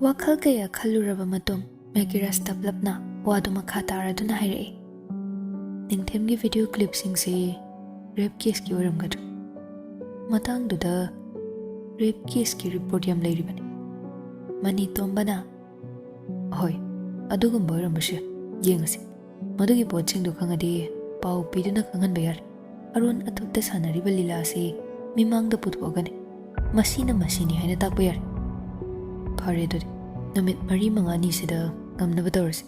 WakhaL kaya khaluraba matung Mekiras taplapna wadu makha taraduna hairei. Ningthemgi video clip singse rape case ki oramgadu. Matangduda rape case ki report yam leiribani. Mani tombana hoi adugumba orambashe yengasi. Madugi potsingdu khangadi pau piduna khangan bayar. Arun athupta sanariba lila ase mimangda puthogani. Masina masini haina takbayar. Phare dodi namit mari mangani sida ngamnaba tawrasi.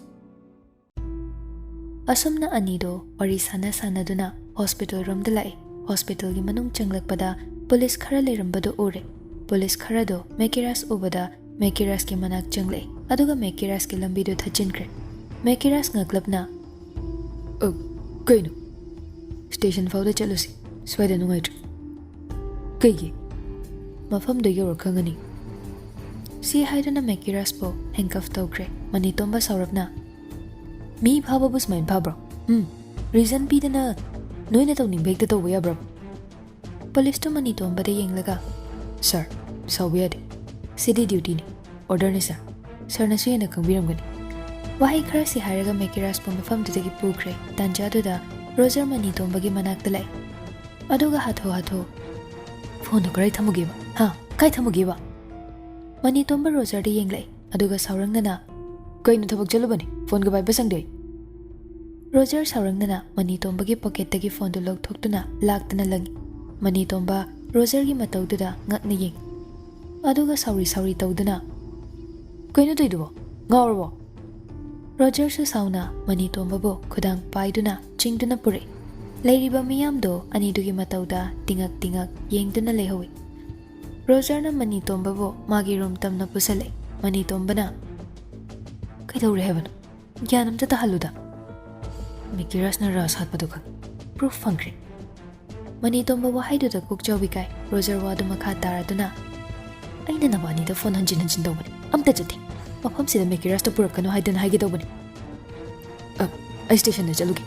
Asumna anido wari sana duna hospital romda lai. Hospital gi manung changlakpada police khara lerambado ure. Police khara do Mekiras ubada Mekiras ki manak changle. Aduga Mekiras ki lambi do thachinkre. Mekiras ngaklapna kaino station fawda chalusi swada nungaitru. Kaigi mafam do yor khangani. Si haidana Mekiras po handcuff tawkre. Mani tomba saurabna mi phaba bus main phabro reason bidana noina tawning begda taw ya bro. Police to mani tomba de yenglaga sir sawiyade city duty ni order ni sir na suyena khangbiramgani. Wahi khara si hairaga Mekiras po mafam dudagi pukre tanja duda Roger mani tomba gi manakta lai. Aduga hatho phone do karai thamuge ba ha kai thamuge ba. Mani tomba Roger de yenglai aduga saurangna kaino thabak chalubani phone ga bai basangde. Roger saurangna mani tomba gi pocket tagi phone do log thoktuna laktana langi. Mani tomba Roger gi matawduda ngakna yeng. Aduga sauri tawduna kaino toidubo ngawrbo. Roger su sauna mani tomba bo khudang paiduna chingduna pure. Leiriba miyam do anidugi matawda tingak yengduna lehawi. Roger na mani tomba bo magi room tamna pusale. Mani tomba na kaidawre hebana gyanam ta haluda. Mekiras na ras hatpadu khang proof fangre. Mani tomba wahaidu da kukjawi kai Roger wadu makha taraduna aina nabani da phone hanjin dawbani amta jati mafam sida Mekiras to purakano haidana haige dawbani ai station da chalugi.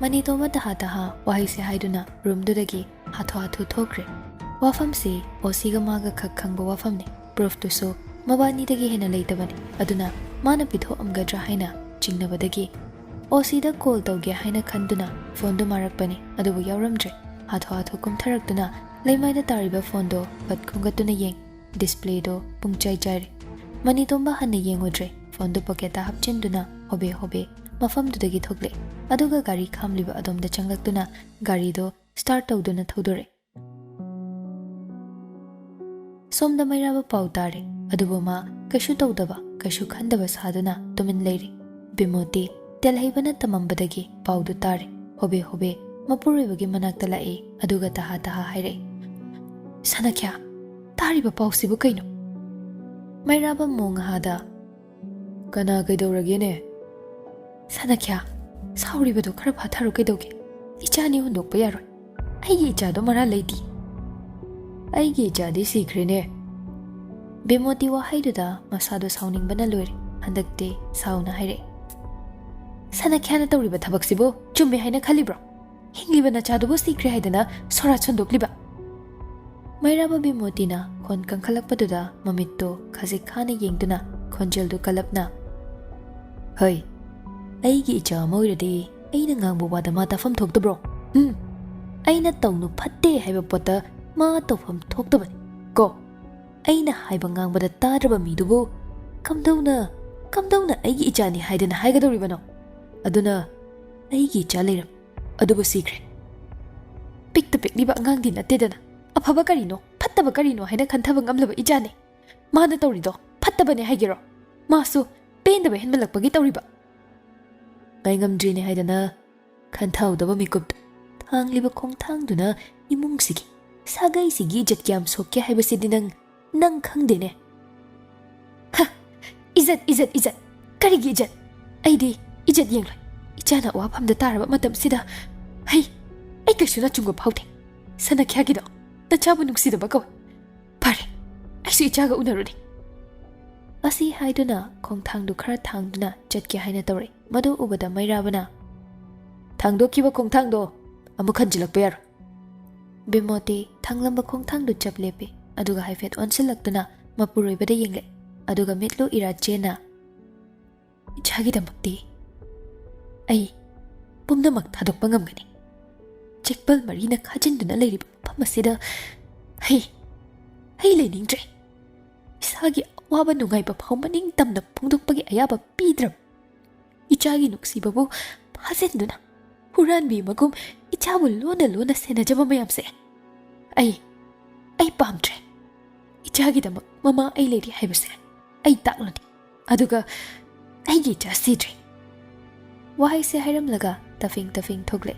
Mani tomba taha wahai se haiduna room dudagi hatho thokre. Wafam se osiga maga khak khangba wafam ne proof to so mabani dagi hena leitabani aduna mana pitho amgadra haina chingnabadagi osida call tawge haina khanduna phone do marakpani adubu yawramdre hatho kumtharakduna leimaida tariba phone do pat khungatuna yeng display do pungchai jare. Mani tomba hanna yengodre phone do pocket ta hapchinduna hobe mafam dudagi thokle aduga gari khamliba adomda changlakduna gari do start tawduna thodore. Somda mairaba pau tare adubu ma kashu tawdaba kashu khandaba saduna tumin leiri. Bimoti telhaibana tamambadagi paudu tare hobe mapuribagi manakta lai aduga taha haire. Sanakya tariba pausibu kaino. Mairaba mongahada kana kaidawragene. Sanakya sauribadu khara phatharu kaidawge ichani hundokpa yaroi. Aigi ichado mara leiti. Aigi ichadi sikrene. Bimoti wahaiduda masado sauningbana loire handakte sauna haire. Sanakyana tawriba thabaksibo chumme haina khalibro hingliba nachadubo sikre haidana sora chondokliba. Mairaba Bimotina khon kankhalakpaduda mamitto khajik khana yengduna khonjeldu kalapna hoi aigi icha moiradi aina ngangbo wada ma tafam thokdabro aina tawnu phatte haiba pota ma tawfam thokdabani ko aina haiba ngangbada tadraba midubu kamdawna aigi ichani haidana haigadoribano aduna aigi icha leiram adubu secret pikta pikliba angangdi natedana afaba karino phattaba karino haina khanthaba ngamlaba ichane mana tawrido phattabane haigero masu pendaba henmalakpagi tawriba ngai ngamdrine haidana khanthawdaba mikup thangliba khongthangduna imungsigi sagai sigi jetkyam sokya haibasidi nang khangdene ha izat karigi izat aidi ijat yengloi ichana wafamda taraba matam sida ai kasuna chungo phawte Sanakyagido nachabu nungsidaba kaw pare aisu ichaga unaruni. Asi haiduna khongthangdu khara thangduna chatke haina tawre madu ubada mairabana thangdo kiba khongthangdo amuk khanjilakpa yar. Bimoti thanglamba khongthangdu chaplepe aduga haifet onsilaktuna mapuroibada yengle aduga mitlu irachena ichagi damakti ai pumnamak thadokpa ngamgani chekpal marina khajinduna leiriba phamasida hei leningdre isagi awaba nungaiba phaumaning tamna phungdokpagi ayaba pidram ichagi nuksibabu phajinduna huranbi magum ichabu lona senajaba mayamse ai pamdre ichagi damak mama ai leiri haibase ai taklani aduga aigi jasidre wahai se hairam laga tafing thogle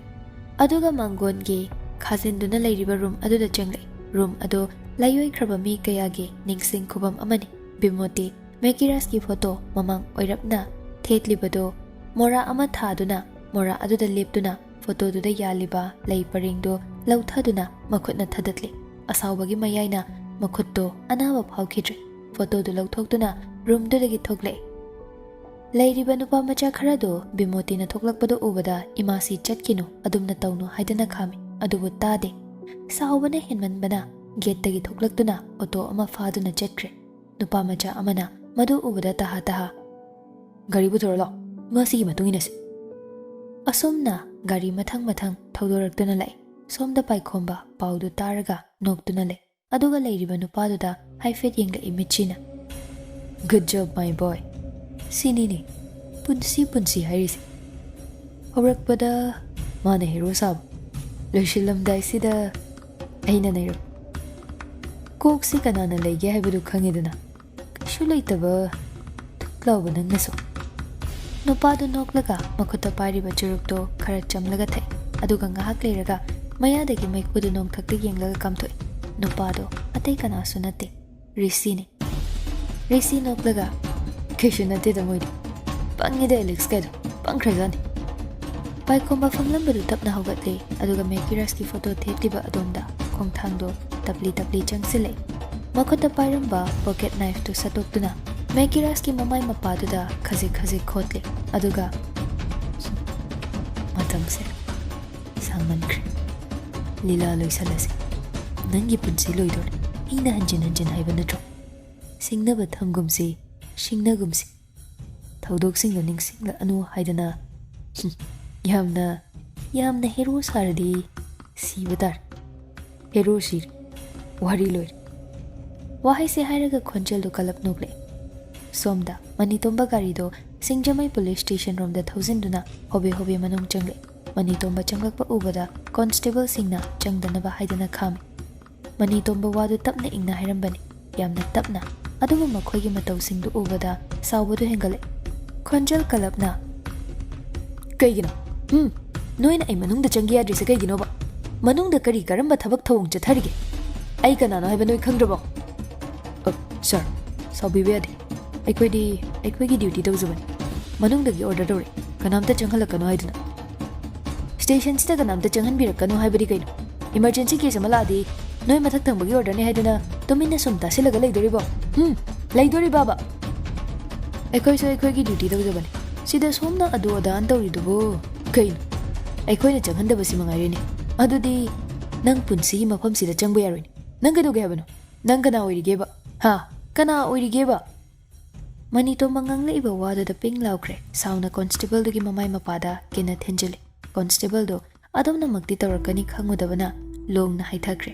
aduga mangon ge khajinduna leiriba room aduda changle room ado layoi khraba mi kaya ge ningsing khubam amani bimoti mekiras ki photo mamang oirapna thetlibado mora ama thaduna mora aduda leptuna photo duda yaliba lei paringdo lauthaduna makhutna thadatle asawbagi mayaina makhutto anawa phaukhidre photo du lauthokduna room dudagi thogle leiriba nupa macha khara do bimoti na thoklakpado ubada imasi chatkinu adumna tawnu haidana khami adubu tade sawbana henmanbana gate dagi thoklaktuna auto ama faduna chatre nupa macha amana madu ubada taha gari bu thorlo masi gi matungina se asomna gari mathang thaudoraktuna lai somda paikhomba paudu taraga noktuna lai aduga leiriba nupa duda haifet yengla imichina good job my boy sinini punsi hairisi haurakpada mana hero sab loishilamdai sida aina nairo koksi kanana lege haibudu khangiduna kishu leitaba thuklauba nangnaso nupadu noklaga makhuta pariba churukto khara chamlaga thai aduga ngahak leiraga mayadagi maikudu nongthakta yenglaga kamthoi nupado atai kanasu nate risi noklaga kishu nate da moidi pangida Alex kaido pangkhrazani paikomba famlambadu tapna hogatle aduga mekiras ki photo thekliba adomda khongthangdo tapli changsile makhota pairamba pocket knife to satoktuna mekiras ki mamai mapaduda khaje khotle aduga matamse sangmankre lila loisalase nangi punsi loidor ina hanjin haiba natro singnaba thamgumsi singnagumsi thaudoksing ningsingla anu haidana yamna hero sardi sibadar hero sir wari loir wahai se hairaga khonjel do kalap nogle somda manitomba gari do singjamai police station rom da 1000 duna hobe manung changle manitomba changlakpa ubada constable singna changdanaba haidana khami manitomba wadu tapna ingna hairambani yamna tapna adugu makhoigi matau singdu ubada sawbudu hengale khonjel kalapna kaigino noina ai manungda changi address kaigino ba manungda kari karamba thabak thawung chatharige ai kanano haiba noi khangrabo sir sabibede aikoigi duty dawzabani manungda gi order dore kanamta changhalakano haiduna station sita kanamta changhanbirakano haibadi kaino emergency case amala adi noi mathak thambagi order ne haiduna tumina sumta silaga leidoribo leidori baba aikoigi duty dawzabani sida somna adu adan tawridubo kaino aikoina changhandabasi mangairene adudi nang punsi mafam sida changba yaroini nang gaduge habano nang kana oirigeba kana oirigeba manito mangang leiba wada da ping laukre sauna constable dugi mamai mapada kena thenjele constable do adamna makti tawrakani khangudabana longna haithakre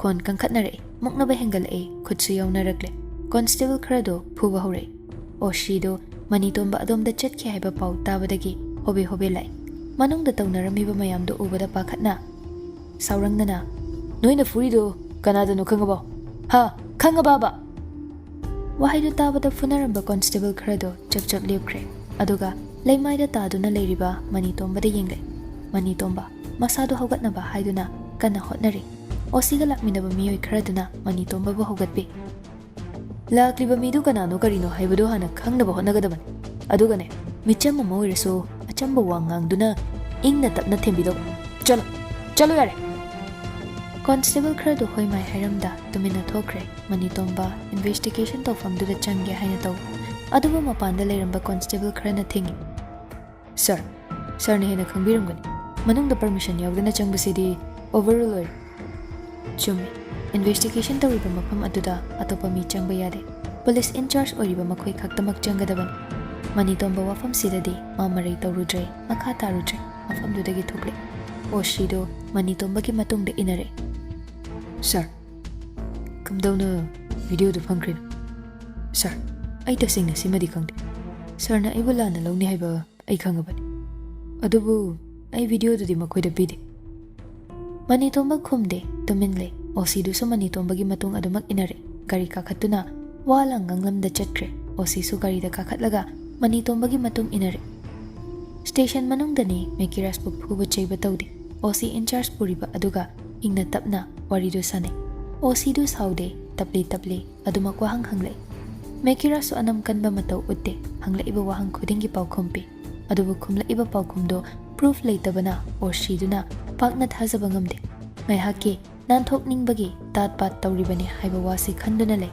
khon kangkhatnare muknaba hengale khutsu yaunarakle constable khara do phuba hore oshi do manitomba adomda chatki haiba pau tabadagi hobe lai manungda tawnaramiba mayamdo ubada pakhatna saurangnana noina furido kanadano khangaba khangaba wahaidu tabada funaramba constable kharado chap lepkre aduga leimaida taduna leiriba manitomba da yengle manitomba masadu hogatnaba haiduna kana hotnari osiga lakminaba miyoi kharaduna manitomba ba hogatbe lakliba midu kanano karino haibudo hana khangnaba hotnagadaban adugane micham moiraso achamba wangangduna ingna tapna thembido chalo yare constable kharado hoi mai hairamda tumina thokre manitomba investigation to famduda changge haina taw aduba mapanda leiramba constable kharana thingi sir ne hena khangbiramgani manungda permission yawdana changbasidi overrule chumi investigation tawriba mafam aduda atopa mi changba yade police in charge oriba makhoi khaktamak changadaban Manitomba wafam sidadi mamarei tawrudre makha tarudre mafam dudagi thokle oshido Manitomba ki matungda inare sir kamdawna video du phangkrin sir ai tasingna simadi khangde sir na ibula na lawni haiba ai khangabani adubu ai video du di makhoi da bide Manitomba khumde tuminle osidu so Manitomba gi matung adumak inare gari ka khatuna wala nganglam da chatkre osi su gari da ka khatlaga Manitomba gi matung inare station manung dani mekiras bu phuba cheiba tawdi osi in charge puriba aduga ingna tapna wari du sane osi du saude tapli adumak wahang hanglai mekiras su anam kanba matau utte hangla iba wahang khuding gi paukhumpi adubu khumla iba paukhumdo proof leitabana osi duna pakna thajaba ngamde mai hakki nan thokning bagi tat pat tawribani haiba wasi khanduna le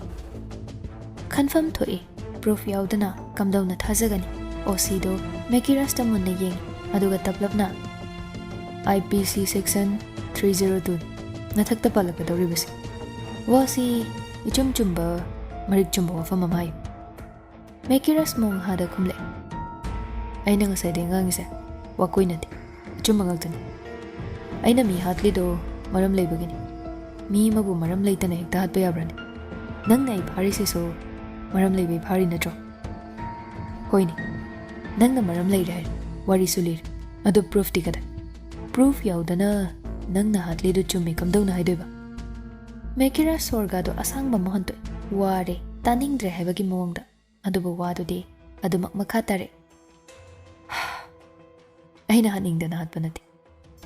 confirm thoi proof yaudana kamdawna thajagani osido mekiras ta munna yeng aduga taplapna IPC section 302 nathakta palaka dawribasi wasi ichum chumba marik chumba wafam amai mekiras mong hada khumle aina nga side ngangise wakoinati chumba ngagtani aina mi hatli do maram leibagini mi mabu maram leitana hekta hatpa yabrani nang nai pharisi so maram leibai phari natro hoini nang na maram leire wari sulir adu proof tikada proof yaudana nang na hatli do chumi kamdawna haidoiba mekira sorga do asangba mohanto ware taningdre haibagi mawangda adubu wadu di adumak makha tare aina haningdana hatpanati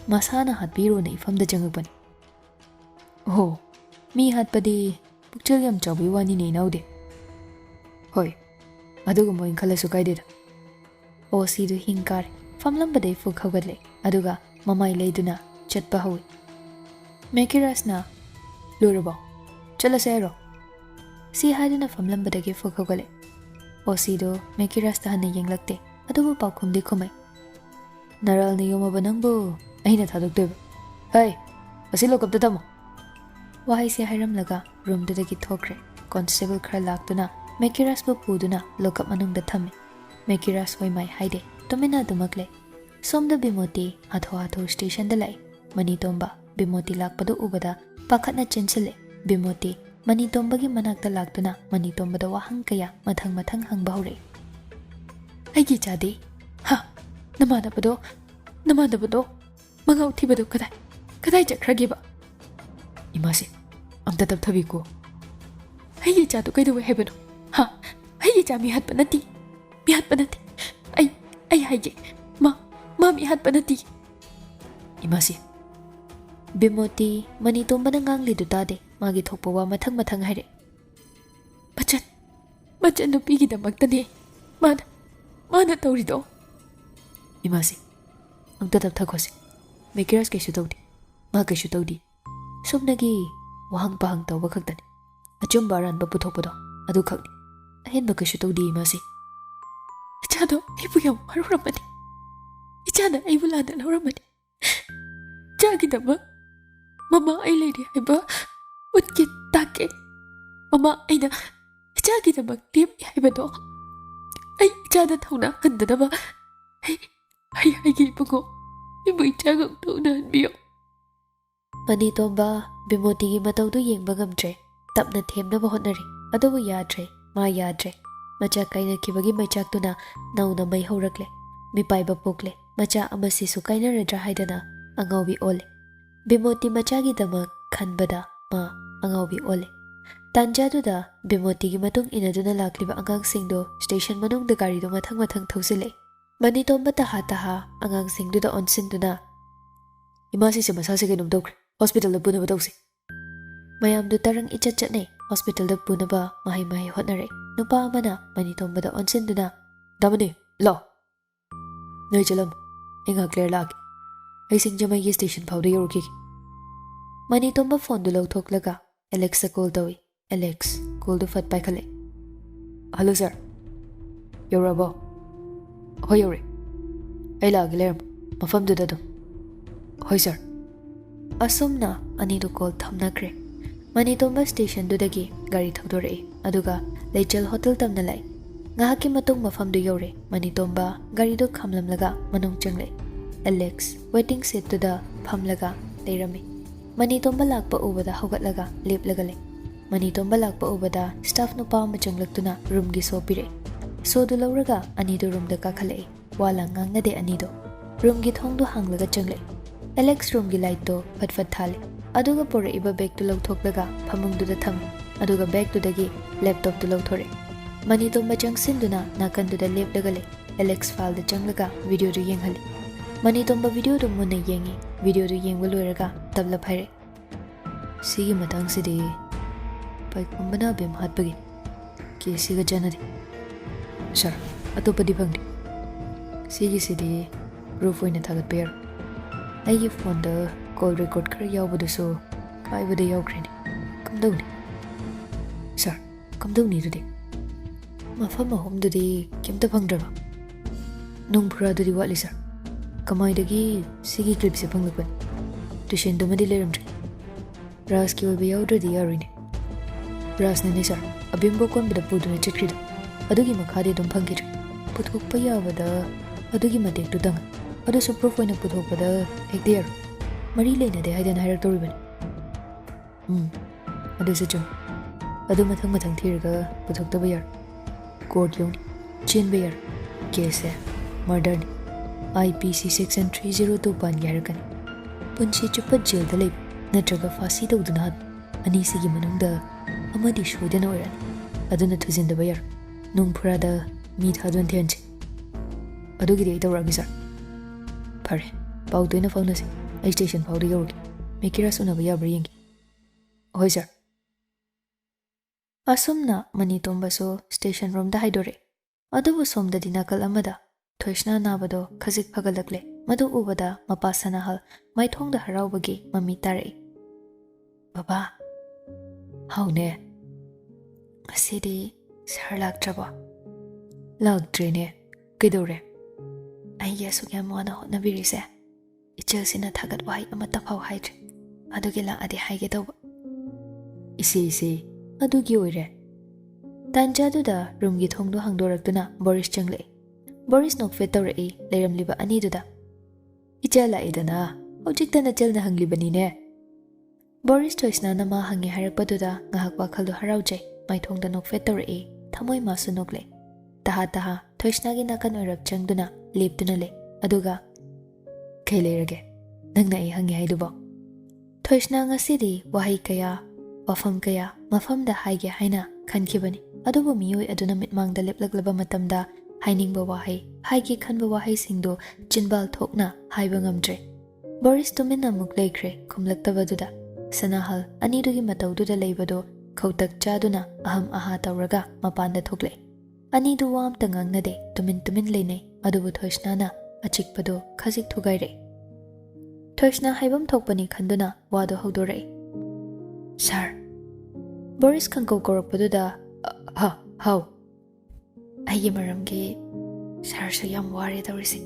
masana hatbiro na ifamda jangakbani oh mi hatpadi pukchal yam chawbi wani ne naude hoi aduga moin khalasu kaideda osi du hingkar famlambadai fu khawgadle aduga mamai leiduna chatpa hawi mekirasna lurabo chala sero si haiduna famlambadagi fu khawgale osi do mekirasta hana yenglakte adubu paukhumdi khumai naral ni yoma banangbo aina thadukdeba hai asilo kapta tamo wahai se hairam laga room dagi thokre constable khara laktuna mekiras bu puduna lokap manungda thame mekiras hoi mai haide tomena dumakle somda bimoti atho station da lai Manitomba bimoti lakpadu ubada pakhatna chensile bimoti Manitomba gi manakta laktuna Manitomba da wahang kaya mathang hangba hore aigi chadi ha namada bado mangau thibado kadai chakragiba imasi amta tab thabiko aigi chadu kaidu hebano ha aigi cha mi hatpa nati ai haige ma mi hatpa nati imasi bimoti Manitomba na ngangli du tade magi thokpa wa mathang haire bachan no pigi da maktane mana tawrido imasi amta tab thakosi mekiras ke shutodi ma ke shutodi somnagi wahang pahang tawba khaktani achum baran ba puthokpado adu khakni ahen ba ke shutodi imasi ichado ibu yam haruramani ichana ibulada lauramani jagi daba mama ai lady haiba utki take mama aina jagi daba tip haibado ai ichada thawna handadaba ai gi pugo ibu ichaga tawna biyo Manitomba bimoti gi matawdu yengba ngamdre tapna themnaba hotnari adubu yadre ma yadre macha kaina kibagi maichaktuna nauna mai horakle mi paiba pokle macha amasi su kaina radra haidana angawbi ole bimoti macha gi dama khanbada ma angawbi ole tanjaduda bimoti gi matung inaduna lakliba angang singdo station manung da gari do mathang thosile Manitomba taha angang singdu da onsinduna imasi se masase ge num dokre hospital da punaba tawsi mayam du tarang ichat nei hospital da punaba mahi hotnare nupa amana Manitomba da onsinduna damane lo noi chalam inga clear lak ai singjamai gi station phawda yorki Manitomba phone du lawthoklaga Alex call tawi Alex call du fat paikhale hello sir yorabo hoi yore ai lagler mafam du da hoi sir asomna ani du call thamnakre Manitomba station dudagi gari thakdore aduga Leichal hotel tamna lai ngahaki matung mafamdu yore Manitomba gari do khamlamlaga manung changle Alex waiting seat to the phamlaga leirami Manitomba lakpa ubada hogatlaga leplaga le Manitomba lakpa ubada staff no pa machanglagtuna room gi so pire so du lawraga anido room da kakhale wala ngangade anido room gi thong do hanglaga changle Alex room gi light do fatfat thale aduga pore iba bag to lawthoklaga phamung du da tham aduga bag to dagi laptop to lawthore Manitomba jangsin duna nakan du da leplaga le Alex file da changlaga video du yenghali Manitomba video du munna yengi video du yengwa loiraga tabla phaire sigi matang sidi pai kumbana bem hatpagi ke siga janadi sir atopadi bangdi sigi sidi roof oina thagat pair aigi phone da call record khar yawbadu so kai bada yawkreni kamdawni sir kamdawni dudi mafam ahom dudi kimta phangdraba nungphura dudi watli sir kamai dagi sigi clip se phanglakban tuition dumadi leramdri ras ki oiba yawdradi yaruine ras ne sir abimbo kon bada puduna chikrido adugi makhade dum phangir puthokpa yawada adugi matek tu dang adu su proof oina puthokpada ekde yaru mari leina de haidan hairak toribani adu se chum adu mathang mathang thiraga puthoktaba yar court yoni chinba yar case murder ni IPC section 302 pan yarakani punchi chupa jail da lei natraga fasi tawduna ani sigi manungda amadi shoidana oiran aduna thujindaba yar nungphura da mi thadon thenchi adugi de tawragi sir phare pau toina faunase ai station phawri yorgi mekira sunaba yabra yengi hoi sir asumna Manitomba so station room da haidore adubu somda dinakal amada thoishna nabado khajik phagalakle madu ubada mapa sanahal maithongda haraubagi mami tare baba haune asidi sar laktraba laktrene kidore ai yesu yam wana hotna birise ichelsina thagat wai amata phau haidre adugi la adi haige tawba isi adugi oire tanja duda room gi thongdo hangdoraktuna Boris changle Boris nokfe tawrai leiramliba ani duda ichala idana hojikta chalna hanglibani ne Boris thoisna nama hangi harakpaduda ngahak wakhaldo haraujai maithongda nokfe tawrai thamoi masu nokle taha thoisna gi nakan oirap changduna leptuna le aduga kailerage nangna ai hangi haidubo thoisna ngasidi wahai kaya wafam kaya mafamda haige haina khankhibani adubu miyoi aduna mitmangda leplaglaba matamda hainingba wahai haige khanba wahai singdo chinbal thokna haiba ngamdre Boris tumina muk leikre khumlaktabaduda sanahal anirugi matawduda leibado khautak chaduna aham aha tawraga mapanda thokle ani du wam tangangnade tumin leinai adubu thoisnana achikpado khajik thugaire thoisna haibam thokpani khanduna wado hawdore sir Boris khanko korakpaduda how aigi maramgi sir so yam ware tawrisi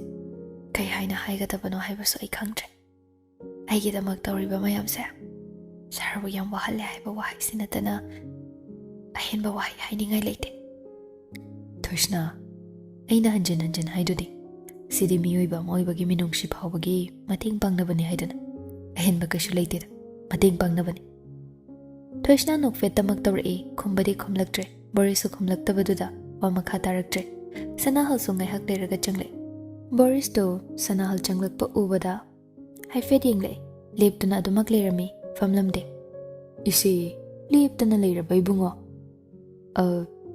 kai haina haigadabano haibaso ai khangtre aigi damak tawriba mayamse sir bu yam wahalle haiba wahai sinatana ahinba wahai hainingai leite thoisna aina hanjan haidudi sidi miyoiba moibagi minungshi phawbagi mating pangnabani haidana ahinba kashu leite mating pangnabani thoisna nokfe tamak tawrai khumbadi khumlaktre Boris khumlaktabaduda wa makha taraktre sanahal sungai hak leraga changle Boris to sanahal changlakpa ubada haifed yengle leptuna adumak lerami famlamde isi leptuna lerabai bungo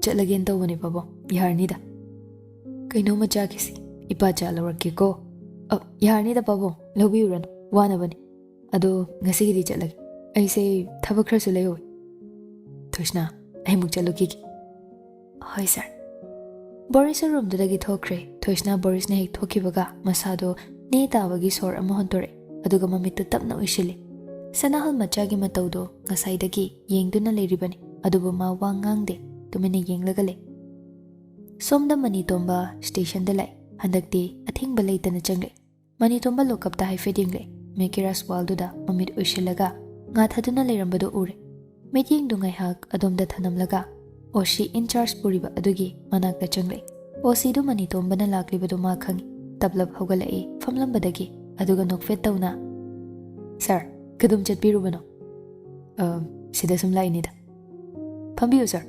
chatlagen tawani babo yarnida kaino macha kisi ipa cha lawrake ko yarnida babo lobi uran wana bani ado ngasi gi chatlage aise thabak khar su leyo thoisna ai muk chaluki hoi sir Boris room dagi thokre thoisna Boris ne hek thokibaga masado ne tabagi sor ama hontore aduga mamit tapna uishili sanahal machagi matawdo ngasai dagi yengduna leribani adubu ma wangangde tumene yenglagale somda Manitomba station da lai handakti athingba leitana changle Manitomba lokapta haifedingle mekiras walduda mamit uishilaga nga thaduna lerambado ure Meeting dungai hak adom da thanam laga Oshi in charge puriba adugi manak da changle Osi du mani tombana lakli badu ma khangi tablab hogalai famlam badagi aduga nokfet tawna Sir kadum chatpiru bano sida sum lai nida Pambiyo sir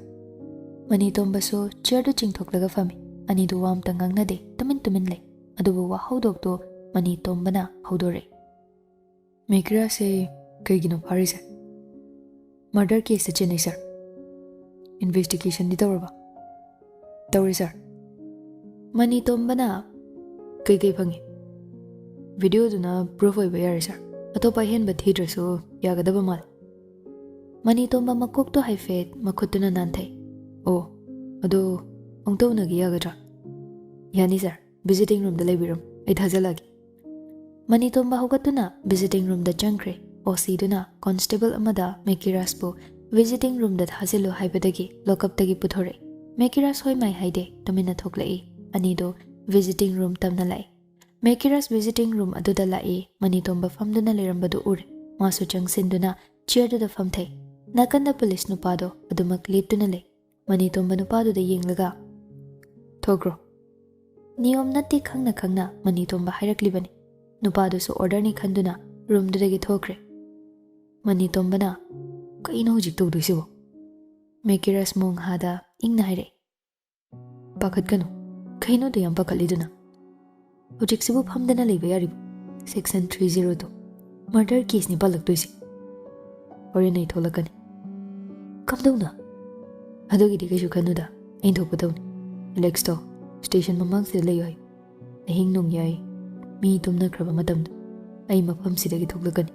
Mani tomba so chair du chingthok laga fami ani du wam tangang na de tumin lay adubu wa haudok to mani tombana haudore Mekra se kaigino phari sir Murder case chenai sir Investigation di tawrba Tawri sir Mani tombana kai phangi Video duna proof oi bayar sir atopa hen ba thidra so yagadaba mal Mani tomba makok to haifet makhutuna nanthai Oh ado ongto na gi yagadra Yani sir visiting room da lebirum ai thajalagi Mani tomba hogatuna visiting room da changkre Osi duna constable amada Mekiras po visiting room da thajelo haibadagi lockup tagi puthore Mekiras hoi mai haide tamina thoklai ani do visiting room tamna lai Mekiras visiting room aduda lai Mani tomba famduna lerambadu ure masu changsinduna chair da famthai nakanda police nupado adumak leptuna lai Mani tomba nupado da yenglaga Thogro Niyom natti khangna Mani tomba hairakli nupado so order ni khanduna room dudagi thokre Mani tomba na kaino hujik tawdu sibo Mekiras mong hada ingna haire Pakhat kanu kaino da yam pakhaliduna Hujik sibo phamdana leiba yaribu Section 302 Murder case ni balaktoisi Ore nei tholakani Kamdawna Adugi di kaishu khanuda ain thokpadawni Relax to station mamang sida layo hai Ahing nong yai Mi tumna kraba matamda Ai mafam sidagi thoklakani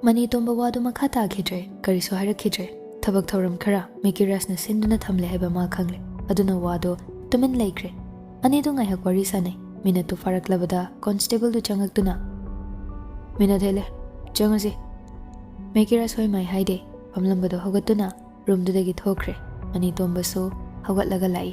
Mani tomba wadu makha takhidre kariso hairakidre Thabak thauram khara Mekiras na sinduna thamle haiba ma khangle Aduna wadu tumin laikre Ani du ngai hak wari sanai Minatu faraklabada constable du changaktuna Minat hele changasi Mekiras hoi mai haide Pamlambado hogatuna room dudagi thokre Mani tomba so hogatlaga lai